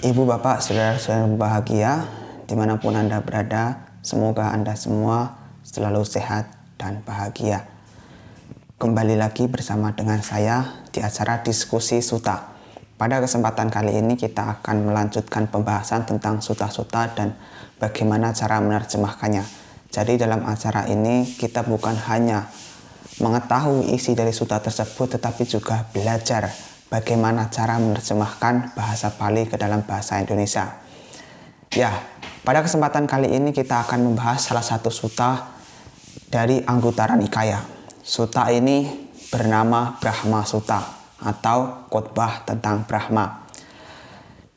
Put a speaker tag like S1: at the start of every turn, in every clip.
S1: Ibu, bapak, saudara-saudara bahagia, dimanapun Anda berada, semoga Anda semua selalu sehat dan bahagia. Kembali lagi bersama dengan saya di acara Diskusi Suta. Pada kesempatan kali ini kita akan melanjutkan pembahasan tentang suta-suta dan bagaimana cara menerjemahkannya. Jadi dalam acara ini kita bukan hanya mengetahui isi dari suta tersebut, tetapi juga belajar bagaimana cara menerjemahkan bahasa Pali ke dalam bahasa Indonesia. Ya, pada kesempatan kali ini kita akan membahas salah satu suta dari Anggutara Nikaya. Suta ini bernama Brahma Sutta atau khotbah tentang Brahma.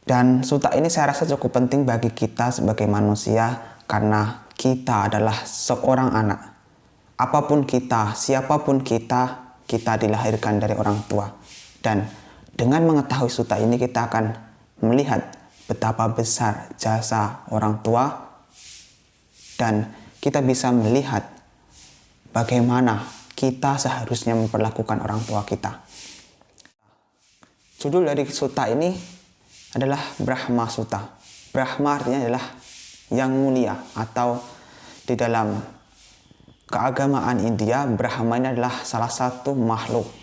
S1: Dan suta ini saya rasa cukup penting bagi kita sebagai manusia karena kita adalah seorang anak. Apapun kita, siapapun kita dilahirkan dari orang tua. Dan dengan mengetahui suta ini kita akan melihat betapa besar jasa orang tua dan kita bisa melihat bagaimana kita seharusnya memperlakukan orang tua kita. Judul dari suta ini adalah Brahma Sutta. Brahma artinya adalah yang mulia, atau di dalam keagamaan India, Brahma ini adalah salah satu makhluk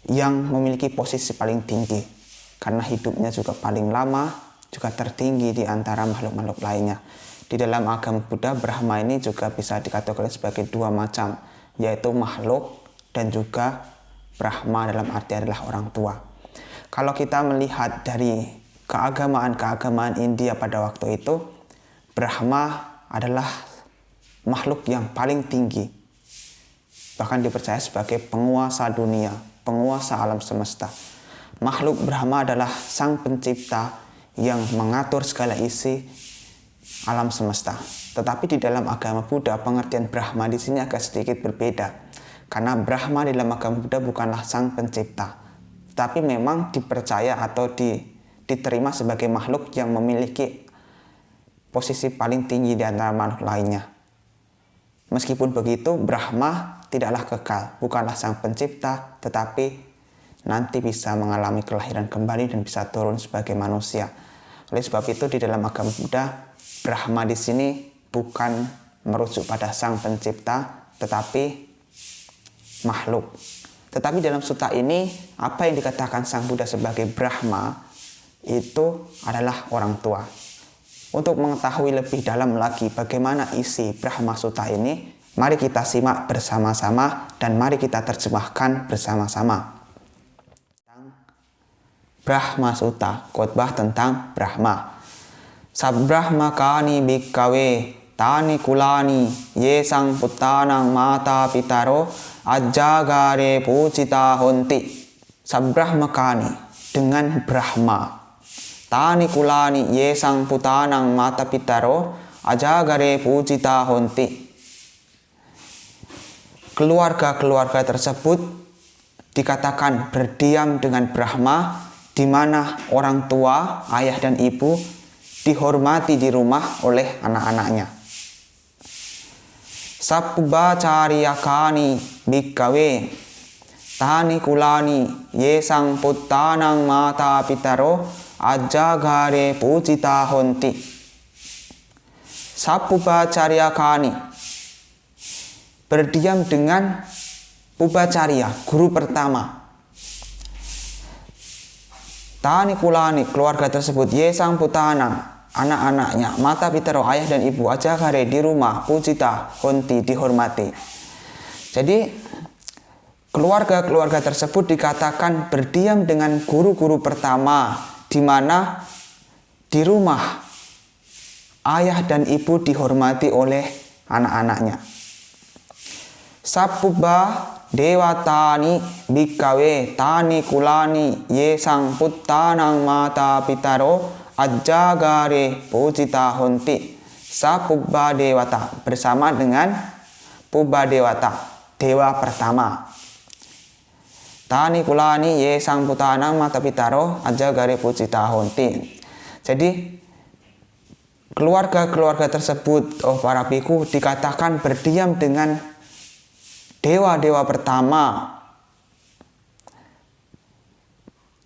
S1: yang memiliki posisi paling tinggi karena hidupnya juga paling lama, juga tertinggi di antara makhluk-makhluk lainnya. Di dalam agama Buddha, Brahma ini juga bisa dikategorikan sebagai dua macam, yaitu makhluk dan juga Brahma dalam arti adalah orang tua. Kalau kita melihat dari keagamaan India pada waktu itu, Brahma adalah makhluk yang paling tinggi, bahkan dipercaya sebagai penguasa dunia, penguasa alam semesta. Makhluk Brahma adalah sang pencipta yang mengatur segala isi alam semesta. Tetapi di dalam agama Buddha, pengertian Brahma di sini agak sedikit berbeda. Karena Brahma di dalam agama Buddha bukanlah sang pencipta, tapi memang dipercaya atau diterima sebagai makhluk yang memiliki posisi paling tinggi di antara makhluk lainnya. Meskipun begitu, Brahma tidaklah kekal, bukanlah sang pencipta, tetapi nanti bisa mengalami kelahiran kembali dan bisa turun sebagai manusia. Oleh sebab itu di dalam agama Buddha, Brahma di sini bukan merujuk pada sang pencipta, tetapi makhluk. Tetapi dalam suta ini, apa yang dikatakan sang Buddha sebagai Brahma itu adalah orang tua. Untuk mengetahui lebih dalam lagi bagaimana isi Brahma Sutta ini, mari kita simak bersama-sama dan mari kita terjemahkan bersama-sama. Brahma Sutta, khotbah tentang Brahma. Sabbrahmakani bhikkhave tani kulani yesang puttanang mata pitaro ajjagare pujita honti. Sabbrahmakani, dengan Brahma. Tani kulani yesang puttanang mata pitaro ajjagare pujita honti. Keluarga-keluarga tersebut dikatakan berdiam dengan Brahma, di mana orang tua, ayah dan ibu dihormati di rumah oleh anak-anaknya. Sappubbacariyakani bhikkhave tani kulani yesang puttanang mata pitaro ajjagare pujita honti. Sappubbacariyakani, berdiam dengan Pubbacariya, guru pertama. Tani kulani, keluarga tersebut, yesang puttanang, anak-anaknya, mata pitaro, ayah dan ibu, ajjagare, di rumah, pujita honti, dihormati. Jadi keluarga-keluarga tersebut dikatakan berdiam dengan guru-guru pertama, di mana di rumah ayah dan ibu dihormati oleh anak-anaknya. Sappubba dewatani bhikkhave tani kulani yesang puttanang mata pitaro ajjagare pujita honti. Sappubba dewata, bersama dengan Pubba dewata, dewa pertama. Tani kulani yesang puttanang mata pitaro ajjagare pujita honti. Jadi keluarga-keluarga tersebut, para biku, dikatakan berdiam dengan dewa-dewa pertama,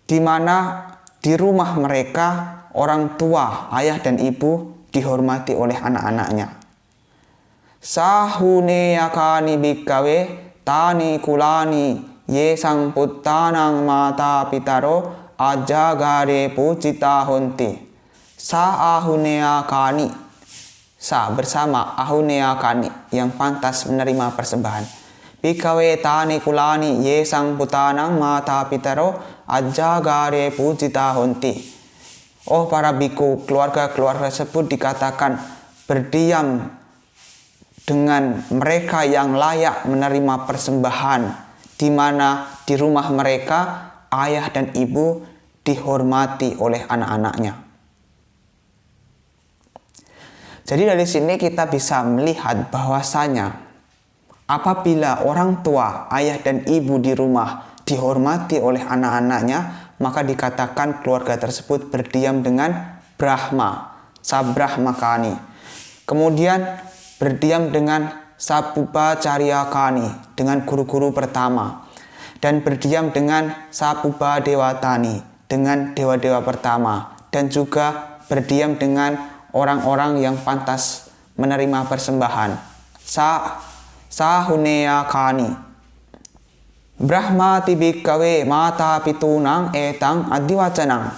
S1: di mana di rumah mereka orang tua, ayah dan ibu dihormati oleh anak-anaknya. Sahune yakani bikawe tani kulani ye sang puttanang mata pitaro ajagare pucita honti. Sa ahunea kani, sa bersama ahunea kani yang pantas menerima persembahan. Bikawe tani kulani ye sang puttanang mata pitaro ajagare pucita honti. Oh para biku, keluarga-keluarga tersebut dikatakan berdiam dengan mereka yang layak menerima persembahan, di mana di rumah mereka ayah dan ibu dihormati oleh anak-anaknya. Jadi dari sini kita bisa melihat bahwasanya apabila orang tua, ayah dan ibu di rumah dihormati oleh anak-anaknya, maka dikatakan keluarga tersebut berdiam dengan Brahma, Sabrahmakani. Kemudian berdiam dengan Sapuba Caryakani, dengan guru-guru pertama. Dan berdiam dengan Sapuba Dewatani, dengan dewa-dewa pertama. Dan juga berdiam dengan orang-orang yang pantas menerima persembahan. Sahunea Kani. Brahma tibikawe mata pitunang etang adiwacanang.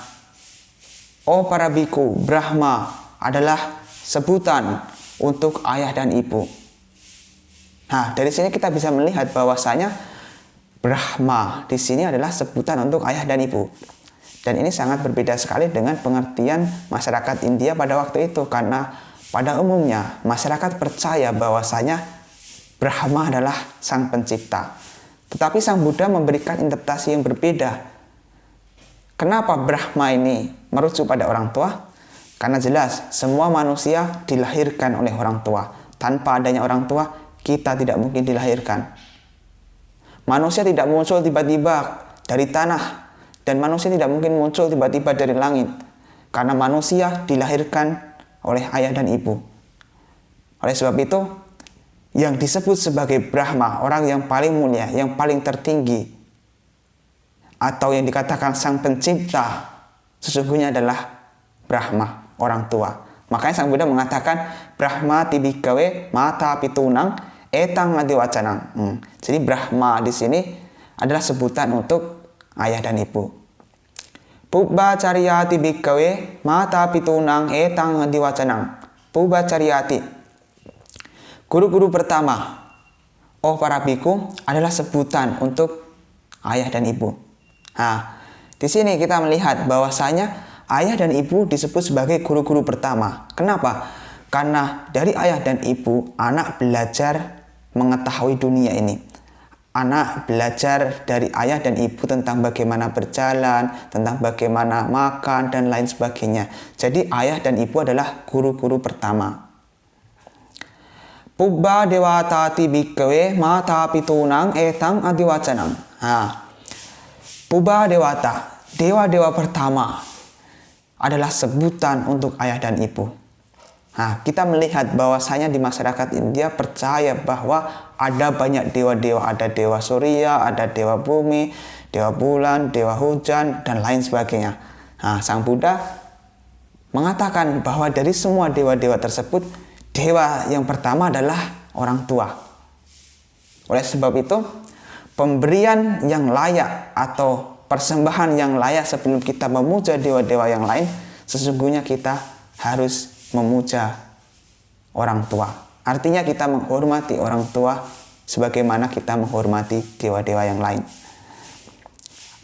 S1: Oh para biku, Brahma adalah sebutan untuk ayah dan ibu. Nah, dari sini kita bisa melihat bahwasanya Brahma di sini adalah sebutan untuk ayah dan ibu. Dan ini sangat berbeda sekali dengan pengertian masyarakat India pada waktu itu, karena pada umumnya masyarakat percaya bahwasanya Brahma adalah sang pencipta. Tetapi Sang Buddha memberikan interpretasi yang berbeda. Kenapa Brahma ini merujuk pada orang tua? Karena jelas semua manusia dilahirkan oleh orang tua. Tanpa adanya orang tua, kita tidak mungkin dilahirkan. Manusia tidak muncul tiba-tiba dari tanah, dan manusia tidak mungkin muncul tiba-tiba dari langit. Karena manusia dilahirkan oleh ayah dan ibu. Oleh sebab itu, yang disebut sebagai Brahma, orang yang paling mulia, yang paling tertinggi, atau yang dikatakan sang pencipta, sesungguhnya adalah Brahma, orang tua. Makanya Sang Buddha mengatakan Brahma tibikawe mata pitunang etang adiwacanang. Jadi Brahma di sini adalah sebutan untuk ayah dan ibu. Pubba caryati bikawe mata pitunang etang adiwacanang. Pubba caryati, guru-guru pertama, oh para biku, adalah sebutan untuk ayah dan ibu. Nah, di sini kita melihat bahwasanya ayah dan ibu disebut sebagai guru-guru pertama. Kenapa? Karena dari ayah dan ibu, anak belajar mengetahui dunia ini. Anak belajar dari ayah dan ibu tentang bagaimana berjalan, tentang bagaimana makan, dan lain sebagainya. Jadi ayah dan ibu adalah guru-guru pertama. Pubba dewatati bikawe mata pitunang etang adiwacanang. Pubba dewata, dewa-dewa pertama, adalah sebutan untuk ayah dan ibu. Nah, kita melihat bahwasanya di masyarakat India percaya bahwa ada banyak dewa-dewa, ada dewa surya, ada dewa bumi, dewa bulan, dewa hujan, dan lain sebagainya. Nah, Sang Buddha mengatakan bahwa dari semua dewa-dewa tersebut, dewa yang pertama adalah orang tua. Oleh sebab itu, pemberian yang layak atau persembahan yang layak sebelum kita memuja dewa-dewa yang lain, sesungguhnya kita harus memuja orang tua. Artinya kita menghormati orang tua sebagaimana kita menghormati dewa-dewa yang lain.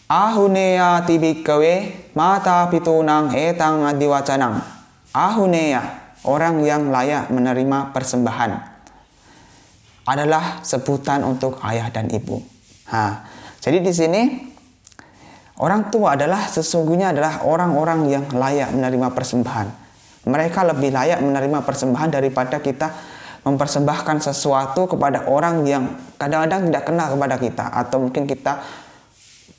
S1: Ahuneya tibikawe mata pitunang etang adiwacanang. Ahuneya, orang yang layak menerima persembahan, adalah sebutan untuk ayah dan ibu. Jadi di sini orang tua sesungguhnya adalah orang-orang yang layak menerima persembahan. Mereka lebih layak menerima persembahan daripada kita mempersembahkan sesuatu kepada orang yang kadang-kadang tidak kenal kepada kita, atau mungkin kita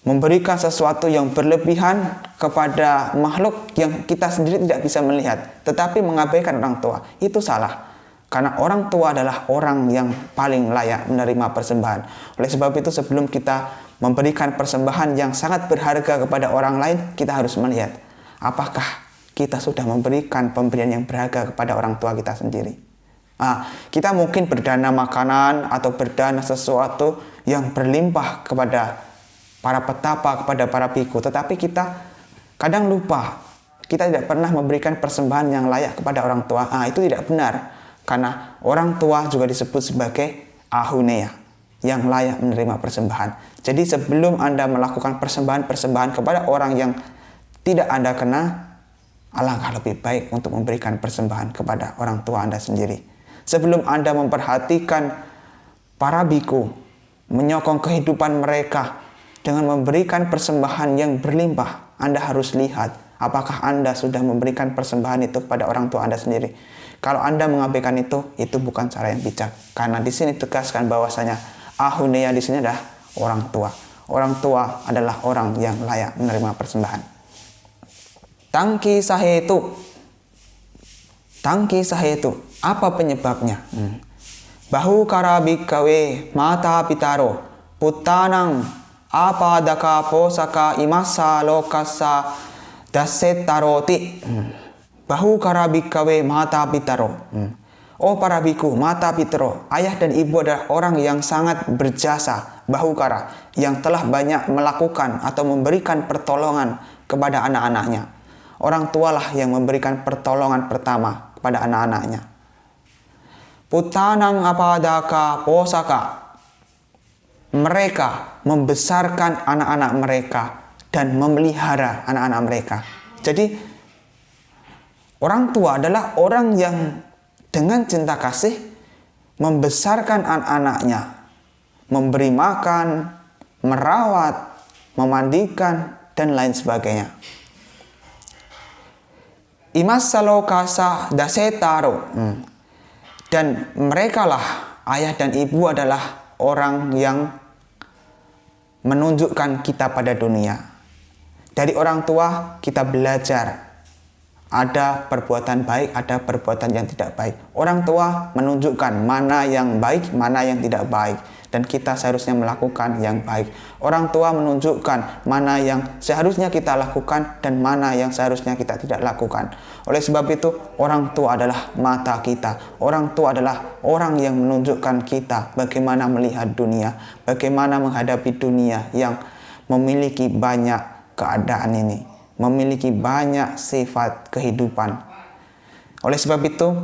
S1: memberikan sesuatu yang berlebihan kepada makhluk yang kita sendiri tidak bisa melihat, tetapi mengabaikan orang tua. Itu salah. Karena orang tua adalah orang yang paling layak menerima persembahan. Oleh sebab itu sebelum kita memberikan persembahan yang sangat berharga kepada orang lain, kita harus melihat apakah kita sudah memberikan pemberian yang berharga kepada orang tua kita sendiri. Kita mungkin berdana makanan atau berdana sesuatu yang berlimpah kepada para petapa, kepada para biku, tetapi kita kadang lupa, kita tidak pernah memberikan persembahan yang layak kepada orang tua. Itu tidak benar, karena orang tua juga disebut sebagai ahunea, yang layak menerima persembahan. Jadi sebelum Anda melakukan persembahan-persembahan kepada orang yang tidak Anda kenal, alangkah lebih baik untuk memberikan persembahan kepada orang tua Anda sendiri. Sebelum Anda memperhatikan para biku, menyokong kehidupan mereka dengan memberikan persembahan yang berlimpah, Anda harus lihat apakah Anda sudah memberikan persembahan itu kepada orang tua Anda sendiri. Kalau Anda mengabaikan itu bukan cara yang bijak. Karena di sini tegaskan bahwasanya ahunea di sini adalah orang tua. Orang tua adalah orang yang layak menerima persembahan. Tangki sahetu. Apa penyebabnya? Bahukara bikawe mata pitaro putanang apadaka posaka imasa lokasa dasetaroti. Bahukara bikawe mata pitaro. Oh para biku, mata pitaro, ayah dan ibu adalah orang yang sangat berjasa, bahukara, yang telah banyak melakukan atau memberikan pertolongan kepada anak-anaknya. Orang tualah yang memberikan pertolongan pertama kepada anak-anaknya. Putanang apadaka posaka. Mereka membesarkan anak-anak mereka dan memelihara anak-anak mereka. Jadi orang tua adalah orang yang dengan cinta kasih membesarkan anak-anaknya, memberi makan, merawat, memandikan, dan lain sebagainya. Imasalokasa dasetaro. Dan merekalah, ayah dan ibu adalah orang yang menunjukkan kita pada dunia. Dari orang tua kita belajar. Ada perbuatan baik, ada perbuatan yang tidak baik. Orang tua menunjukkan mana yang baik, mana yang tidak baik. Dan kita seharusnya melakukan yang baik. Orang tua menunjukkan mana yang seharusnya kita lakukan dan mana yang seharusnya kita tidak lakukan. Oleh sebab itu, orang tua adalah mata kita. Orang tua adalah orang yang menunjukkan kita bagaimana melihat dunia, bagaimana menghadapi dunia yang memiliki banyak keadaan ini, memiliki banyak sifat kehidupan. Oleh sebab itu,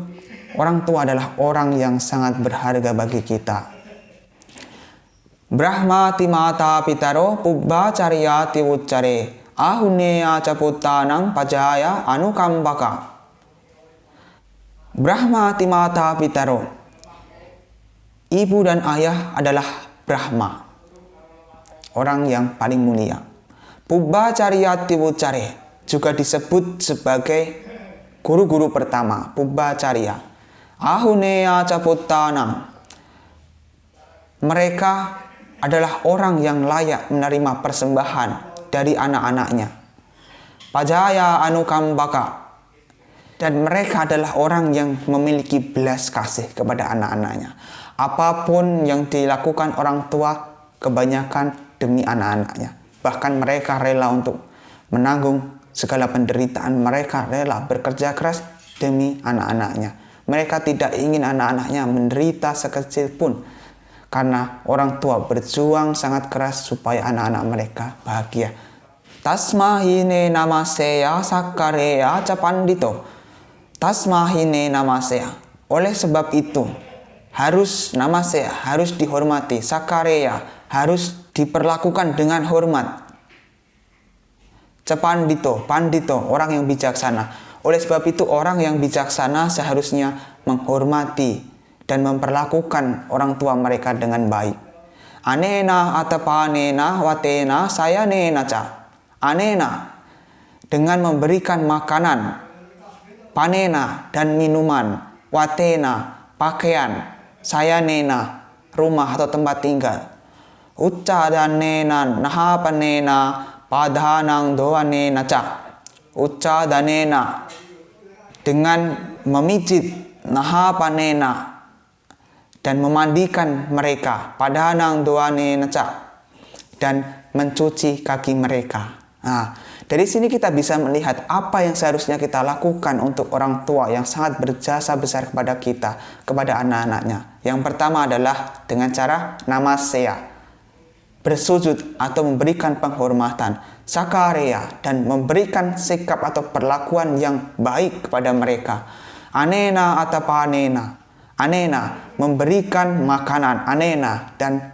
S1: orang tua adalah orang yang sangat berharga bagi kita. Brahmati mata pitaro pubba caryati uccare ahunea caputanang pajaya anukambaka. Brahmati mata pitaro. Ibu dan ayah adalah Brahma, orang yang paling mulia. Pubba caryati uccare juga disebut sebagai guru-guru pertama, Pubba carya. Ahunea caputanang. Mereka adalah orang yang layak menerima persembahan dari anak-anaknya. Pajaya anukambaka. Dan mereka adalah orang yang memiliki belas kasih kepada anak-anaknya. Apapun yang dilakukan orang tua, kebanyakan demi anak-anaknya. Bahkan mereka rela untuk menanggung segala penderitaan. Mereka rela bekerja keras demi anak-anaknya. Mereka tidak ingin anak-anaknya menderita sekecil pun. Karena orang tua berjuang sangat keras supaya anak-anak mereka bahagia. Tasmahine namaseya sakareya capandito. Tasmahine namaseya. Oleh sebab itu, harus namaseya, harus dihormati. Sakareya, harus diperlakukan dengan hormat. Capandito, pandito, orang yang bijaksana. Oleh sebab itu, orang yang bijaksana seharusnya menghormati dan memperlakukan orang tua mereka dengan baik. Anena atapanena watena saya nena ca. Anena, dengan memberikan makanan, panena dan minuman, watena pakaian, saya nena rumah atau tempat tinggal. Ucca dan nena nahapanena padhanang doanena ca. Ucca dan nena, dengan memijit, nahapanena, dan memandikan mereka, padhanang doane naca, dan mencuci kaki mereka. Nah, dari sini kita bisa melihat apa yang seharusnya kita lakukan untuk orang tua yang sangat berjasa besar kepada kita, kepada anak-anaknya. Yang pertama adalah dengan cara namasea, bersujud atau memberikan penghormatan, sakareya, dan memberikan sikap atau perlakuan yang baik kepada mereka. Anena atau panena. Anena, memberikan makanan, anena, dan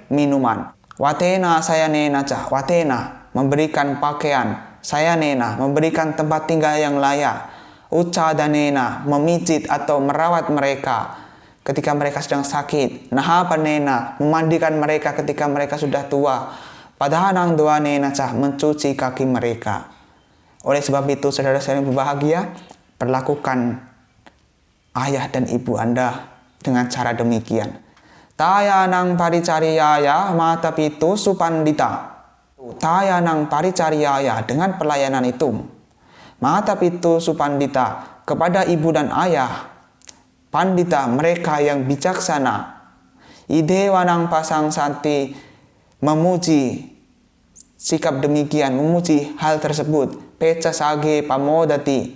S1: minuman. Watena saya nena cah, watena, memberikan pakaian, saya nena, memberikan tempat tinggal yang layak. Uca dan nena, memijit atau merawat mereka ketika mereka sedang sakit. Naha panena, memandikan mereka ketika mereka sudah tua. Padahanang doa nena cah, mencuci kaki mereka. Oleh sebab itu, saudara-saudara yang berbahagia, perlakukan ayah dan ibu Anda dengan cara demikian. Tayanang paricariyaya mata pitu supandita. Tayanang paricariyaya, dengan pelayanan itu. Mata pitu supandita, kepada ibu dan ayah. Pandita, mereka yang bijaksana. Idewanang pasang santi, memuji sikap demikian, memuji hal tersebut. Peca sage pamodati.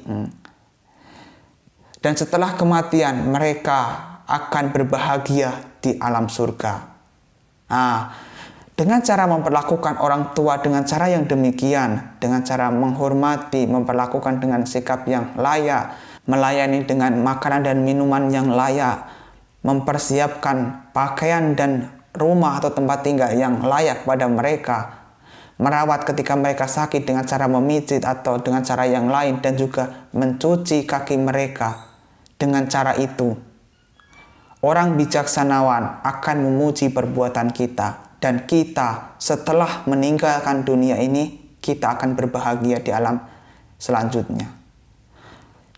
S1: Dan setelah kematian mereka akan berbahagia di alam surga. Nah, dengan cara memperlakukan orang tua dengan cara yang demikian, dengan cara menghormati, memperlakukan dengan sikap yang layak, melayani dengan makanan dan minuman yang layak, mempersiapkan pakaian dan rumah atau tempat tinggal yang layak pada mereka, merawat ketika mereka sakit dengan cara memijit atau dengan cara yang lain, dan juga mencuci kaki mereka. Dengan cara itu, orang bijaksanawan akan memuji perbuatan kita, dan kita setelah meninggalkan dunia ini, kita akan berbahagia di alam selanjutnya.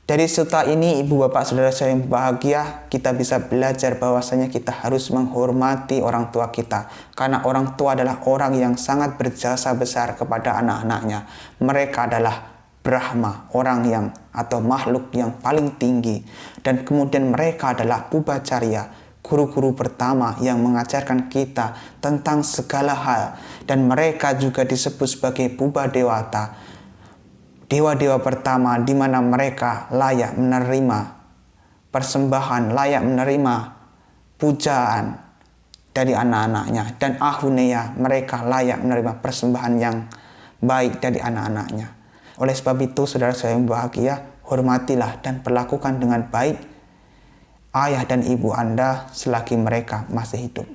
S1: Dari serta ini, ibu bapak saudara saya yang berbahagia, kita bisa belajar bahwasanya kita harus menghormati orang tua kita. Karena orang tua adalah orang yang sangat berjasa besar kepada anak-anaknya. Mereka adalah Brahma, orang yang atau makhluk yang paling tinggi. Dan kemudian mereka adalah Pubbacharya, guru-guru pertama yang mengajarkan kita tentang segala hal. Dan mereka juga disebut sebagai Pubbha Dewata, dewa-dewa pertama, di mana mereka layak menerima persembahan, layak menerima pujaan dari anak-anaknya. Dan Ahuneya, mereka layak menerima persembahan yang baik dari anak-anaknya. Oleh sebab itu, saudara saya yang bahagia, hormatilah dan perlakukan dengan baik ayah dan ibu Anda selagi mereka masih hidup.